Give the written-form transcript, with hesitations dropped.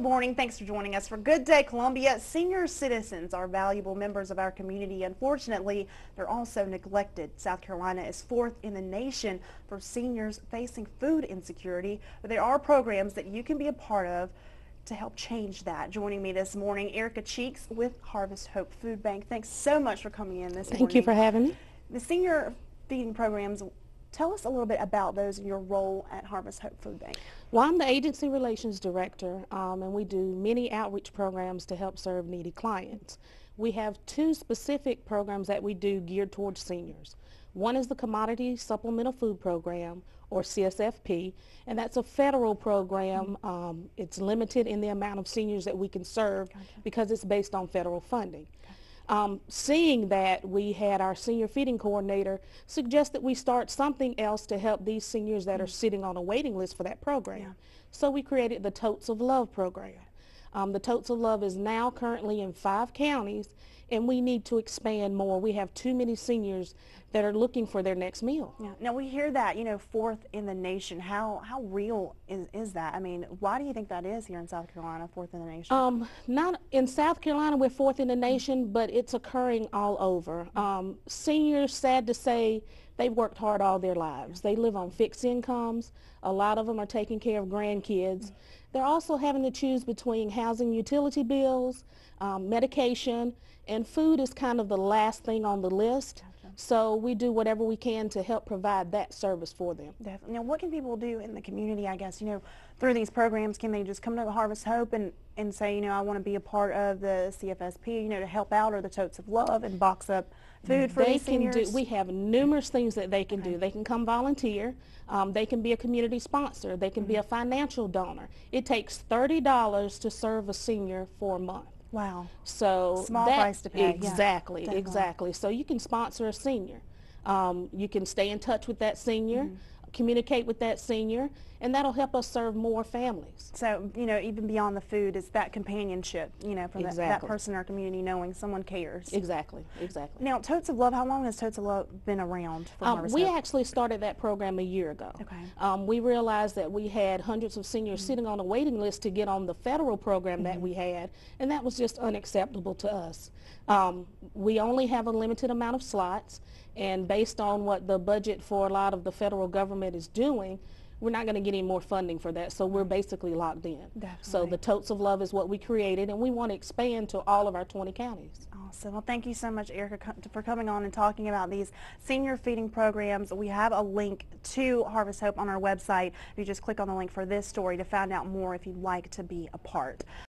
Good morning. Thanks for joining us for Good Day Columbia. Senior citizens are valuable members of our community. Unfortunately, they're also neglected. South Carolina is fourth in the nation for seniors facing food insecurity. But there are programs that you can be a part of to help change that. Joining me this morning, Erica Cheeks with Harvest Hope Food Bank. Thanks so much for coming in this morning. Thank you for having me. The senior feeding programs, tell us a little bit about those and your role at Harvest Hope Food Bank. Well, I'm the Agency Relations Director, and we do many outreach programs to help serve needy clients. We have two specific programs that we do geared towards seniors. One is the Commodity Supplemental Food Program, or CSFP, and that's a federal program. It's limited in the amount of seniors that we can serve because it's based on federal funding. Seeing that we had our senior feeding coordinator suggest that we start something else to help these seniors that are sitting on a waiting list for that program. So we created the Totes of Love program. The Totes of Love is now currently in 5 counties, and we need to expand more. We have too many seniors that are looking for their next meal. Yeah. Now we hear that, fourth in the nation. How real is that? I mean, why do you think that is here in South Carolina, fourth in the nation? Not in South Carolina, we're fourth in the nation, but it's occurring all over. Seniors, sad to say, they've worked hard all their lives. They live on fixed incomes. A lot of them are taking care of grandkids. They're also having to choose between housing utility bills, medication, and food is kind of the last thing on the list. So we do whatever we can to help provide that service for them. Definitely. Now, what can people do in the community, I guess, through these programs? Can they just come to Harvest Hope and say, I want to be a part of the CFSP, to help out, or the Totes of Love, and box up food for these seniors? We have numerous things that they can do. They can come volunteer. They can be a community sponsor. They can be a financial donor. It takes $30 to serve a senior for a month. Wow. So small price to pay. Exactly, exactly. So you can sponsor a senior. You can stay in touch with that senior, communicate with that senior, and that'll help us serve more families. So, even beyond the food, it's that companionship, from that person in our community, knowing someone cares. Exactly, exactly. Now, Totes of Love, how long has Totes of Love been around for Harvest We Hope? actually started that program a year ago. Okay. We realized that we had hundreds of seniors sitting on a waiting list to get on the federal program that we had, and that was just unacceptable to us. We only have a limited amount of slots, and based on what the budget for a lot of the federal government is doing, we're not going to get any more funding for that, so we're basically locked in. Definitely. So the Totes of Love is what we created, and we want to expand to all of our 20 counties. Awesome. Well, thank you so much, Erica, for coming on and talking about these senior feeding programs. We have a link to Harvest Hope on our website. You just click on the link for this story to find out more if you'd like to be a part.